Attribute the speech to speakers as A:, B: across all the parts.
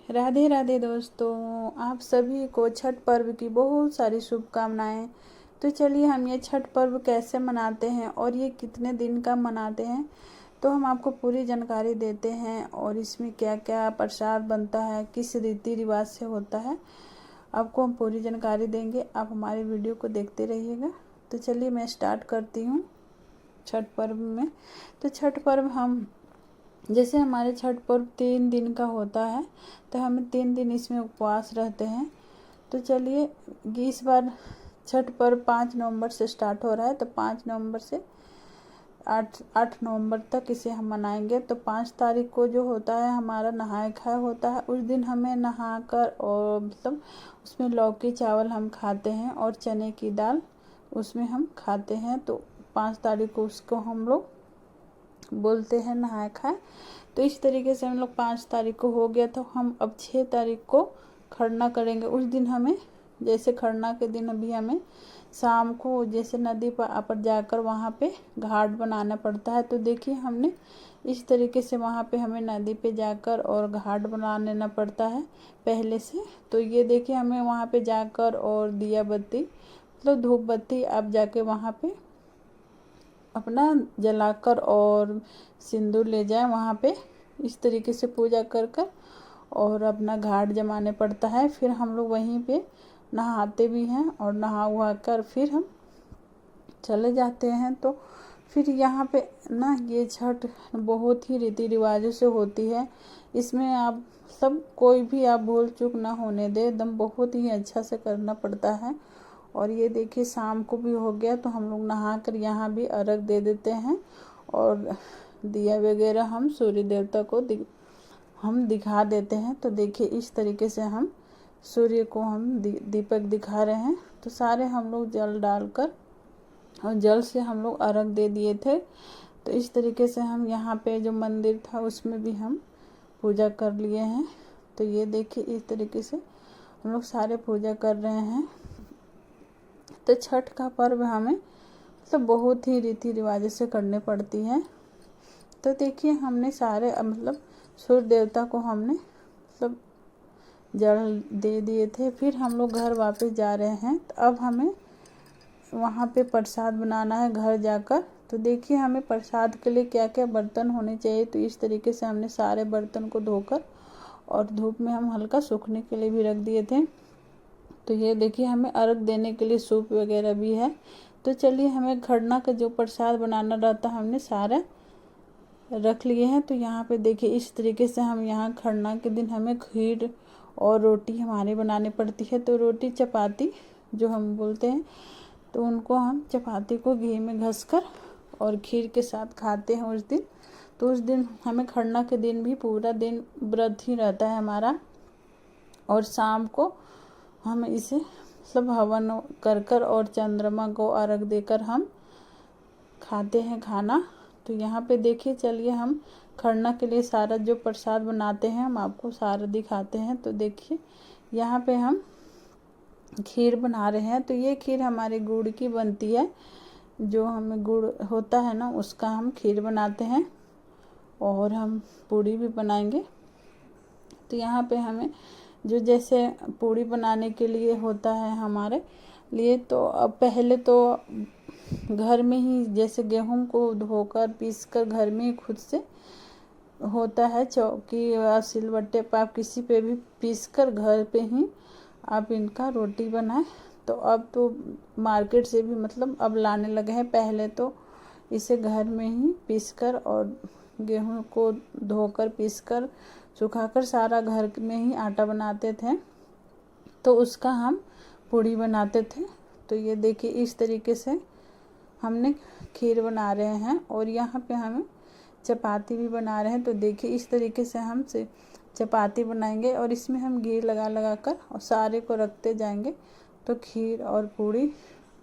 A: राधे राधे दोस्तों, आप सभी को छठ पर्व की बहुत सारी शुभकामनाएं। तो चलिए हम ये छठ पर्व कैसे मनाते हैं और ये कितने दिन का मनाते हैं तो हम आपको पूरी जानकारी देते हैं। और इसमें क्या क्या प्रसाद बनता है, किस रीति रिवाज से होता है, आपको हम पूरी जानकारी देंगे। आप हमारे वीडियो को देखते रहिएगा। तो चलिए मैं स्टार्ट करती हूँ छठ पर्व में। तो छठ पर्व हम जैसे हमारे छठ पर्व 3 दिन का होता है तो हम 3 दिन इसमें उपवास रहते हैं। तो चलिए इस बार छठ पर्व 5 नवंबर से स्टार्ट हो रहा है, तो 5 नवंबर से 8 नवंबर तक इसे हम मनाएंगे। तो 5 तारीख को जो होता है हमारा नहाय खाया होता है। उस दिन हमें नहाकर और मतलब उसमें लौकी चावल हम खाते हैं और चने की दाल उसमें हम खाते हैं। तो 5 तारीख को उसको हम लोग बोलते हैं नहाय खाए। तो इस तरीके से हम लोग 5 तारीख को हो गया, तो हम अब 6 तारीख को खरना करेंगे। उस दिन हमें जैसे खरना के दिन अभी हमें शाम को जैसे नदी पर जाकर वहाँ पे घाट बनाना पड़ता है। तो देखिए हमने इस तरीके से वहाँ पे हमें नदी पे जाकर और घाट बना लेना पड़ता है पहले से। तो ये देखिए हमें वहाँ पे जाकर और दिया बत्ती मतलब धूप बत्ती आप जाके वहाँ पे अपना जलाकर और सिंदूर ले जाए वहाँ पे, इस तरीके से पूजा कर कर और अपना घाट जमाने पड़ता है। फिर हम लोग वहीं पे नहाते भी हैं और नहा वहा कर फिर हम चले जाते हैं। तो फिर यहाँ पे ना ये छठ बहुत ही रीति रिवाजों से होती है। इसमें आप सब कोई भी आप भूल चूक ना होने दे, एकदम बहुत ही अच्छा से करना पड़ता है। और ये देखिए शाम को भी हो गया, तो हम लोग नहा कर यहाँ भी अर्घ दे देते हैं और दिया वगैरह हम सूर्य देवता को हम दिखा देते हैं। तो देखिए इस तरीके से हम सूर्य को हम दीपक दिखा रहे हैं। तो सारे हम लोग जल डालकर और जल से हम लोग अर्घ दे दिए थे। तो इस तरीके से हम यहाँ पे जो मंदिर था उसमें भी हम पूजा कर लिए हैं। तो ये देखिए इस तरीके से हम लोग सारे पूजा कर रहे हैं। तो छठ का पर्व हमें मतलब बहुत ही रीति रिवाज से करने पड़ती है। तो देखिए हमने सारे मतलब सूर्य देवता को हमने मतलब जल दे दिए थे। फिर हम लोग घर वापस जा रहे हैं। तो अब हमें वहाँ पे प्रसाद बनाना है घर जाकर। तो देखिए हमें प्रसाद के लिए क्या क्या बर्तन होने चाहिए। तो इस तरीके से हमने सारे बर्तन को धोकर और धूप में हम हल्का सूखने के लिए भी रख दिए थे। तो ये देखिए हमें अर्घ देने के लिए सूप वगैरह भी है। तो चलिए हमें खरना का जो प्रसाद बनाना रहता है हमने सारा रख लिए हैं। तो यहाँ पे देखिए इस तरीके से हम यहाँ खरना के दिन हमें खीर और रोटी हमारी बनानी पड़ती है। तो रोटी चपाती जो हम बोलते हैं, तो उनको हम चपाती को घी में घसकर और खीर के साथ खाते हैं उस दिन। तो उस दिन हमें खरना के दिन भी पूरा दिन व्रत ही रहता है हमारा। और शाम को हम इसे मतलब हवन कर कर और चंद्रमा को अर्घ देकर हम खाते हैं खाना। तो यहाँ पे देखिए चलिए हम खरना के लिए सारा जो प्रसाद बनाते हैं हम आपको सारा दिखाते हैं। तो देखिए यहाँ पे हम खीर बना रहे हैं। तो ये खीर हमारे गुड़ की बनती है, जो हमें गुड़ होता है ना उसका हम खीर बनाते हैं और हम पूड़ी भी बनाएंगे। तो यहाँ पे हमें जो जैसे पूड़ी बनाने के लिए होता है हमारे लिए, तो अब पहले तो घर में ही जैसे गेहूं को धोकर पीस कर घर में ही खुद से होता है चौकी या सिलबट्टे पर आप किसी पे भी पीस कर घर पे ही आप इनका रोटी बनाएं। तो अब तो मार्केट से भी मतलब अब लाने लगे हैं। पहले तो इसे घर में ही पीसकर और गेहूं को धोकर पीसकर सुखाकर सारा घर में ही आटा बनाते थे, तो उसका हम पूड़ी बनाते थे। तो ये देखिए इस तरीके से हमने खीर बना रहे हैं और यहाँ पे हमें चपाती भी बना रहे हैं। तो देखिए इस तरीके से हम चपाती बनाएंगे और इसमें हम घी लगा लगा कर और सारे को रखते जाएंगे। तो खीर और पूड़ी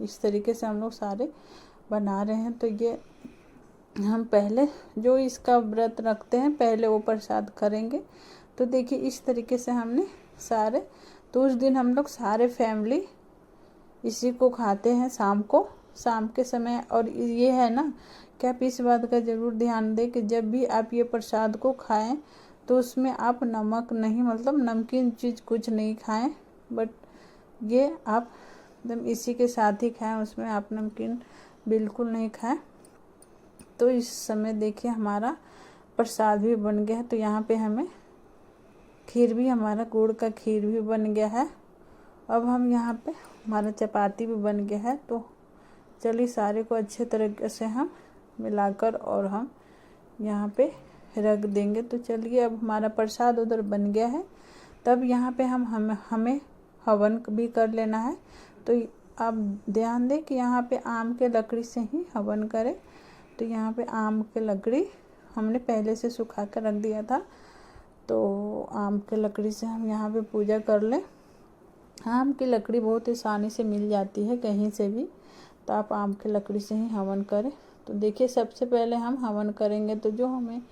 A: इस तरीके से हम लोग सारे बना रहे हैं। तो ये हम पहले जो इसका व्रत रखते हैं पहले वो प्रसाद करेंगे। तो देखिए इस तरीके से हमने सारे, तो उस दिन हम लोग सारे फैमिली इसी को खाते हैं शाम के समय। और ये है ना कि आप इस बात का ज़रूर ध्यान दें कि जब भी आप ये प्रसाद को खाएं तो उसमें आप नमक नहीं, मतलब नमकीन चीज़ कुछ नहीं खाएं, बट ये आप एकदम इसी के साथ ही खाएं, उसमें आप नमकीन बिल्कुल नहीं खाएं। तो इस समय देखिए हमारा प्रसाद भी बन गया है। तो यहाँ पे हमें खीर भी, हमारा गुड़ का खीर भी बन गया है। अब हम यहाँ पे हमारा चपाती भी बन गया है। तो चलिए सारे को अच्छे तरीके से हम मिलाकर और हम यहाँ पे रख देंगे। तो चलिए अब हमारा प्रसाद उधर बन गया है। तब यहाँ पे हमें हवन भी कर लेना है। तो आप ध्यान दें कि यहाँ पे आम के लकड़ी से ही हवन करें। तो यहाँ पे आम के लकड़ी हमने पहले से सुखा कर रख दिया था। तो आम के लकड़ी से हम यहाँ पे पूजा कर लें। आम की लकड़ी बहुत आसानी से मिल जाती है कहीं से भी, तो आप आम की लकड़ी से ही हवन करें। तो देखिए सबसे पहले हम हवन करेंगे, तो जो हमें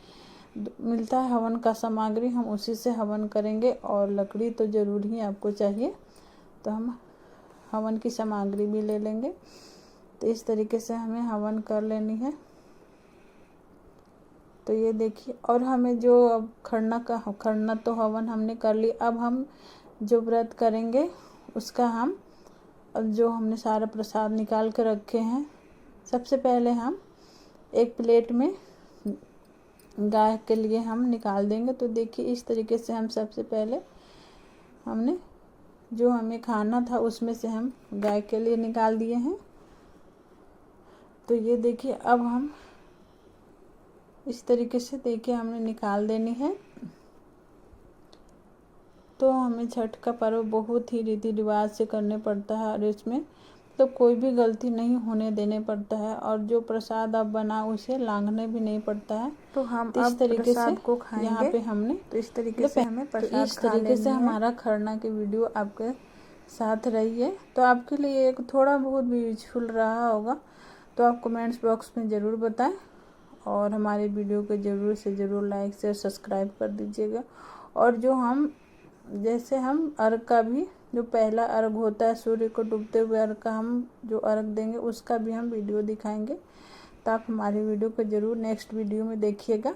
A: मिलता है हवन का सामग्री हम उसी से हवन करेंगे, और लकड़ी तो ज़रूर ही आपको चाहिए। तो हम हवन की सामग्री भी ले लेंगे। तो इस तरीके से हमें हवन कर लेनी है। तो ये देखिए, और हमें जो अब खरना तो हवन हमने कर ली। अब हम जो व्रत करेंगे उसका हम जो हमने सारा प्रसाद निकाल कर रखे हैं, सबसे पहले हम एक प्लेट में गाय के लिए हम निकाल देंगे। तो देखिए इस तरीके से हम सबसे पहले हमने जो हमें खाना था उसमें से हम गाय के लिए निकाल दिए हैं। तो ये देखिए अब हम इस तरीके से देखिए हमने निकाल देनी है। तो हमें छठ का पर्व बहुत ही रीति रिवाज से करने पड़ता है, और इसमें तो कोई भी गलती नहीं होने देने पड़ता है, और जो प्रसाद आप बना उसे लांघने भी नहीं पड़ता है। तो हम इस तरीके से को खाएंगे। यहाँ पे हमने तो इस तरीके से हमें प्रसाद तो इस तरीके से हमारा खरना की वीडियो आपके साथ रही है। तो आपके लिए एक थोड़ा बहुत भी यूजफुल रहा होगा तो आप कमेंट्स बॉक्स में ज़रूर बताएं, और हमारे वीडियो को ज़रूर से ज़रूर लाइक शेयर सब्सक्राइब कर दीजिएगा। और जो हम जैसे हम अर्घ का भी, जो पहला अर्घ होता है सूर्य को डूबते हुए अर्घ का, हम जो अर्घ देंगे उसका भी हम वीडियो दिखाएंगे। तो आप हमारी वीडियो को ज़रूर नेक्स्ट वीडियो में देखिएगा,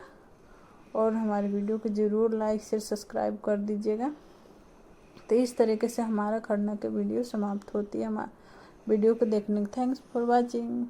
A: और हमारे वीडियो को ज़रूर लाइक शेयर सब्सक्राइब कर दीजिएगा। तो इस तरीके से हमारा खरना की वीडियो समाप्त होती है। हमारा वीडियो को देखने के थैंक्स फॉर वॉचिंग।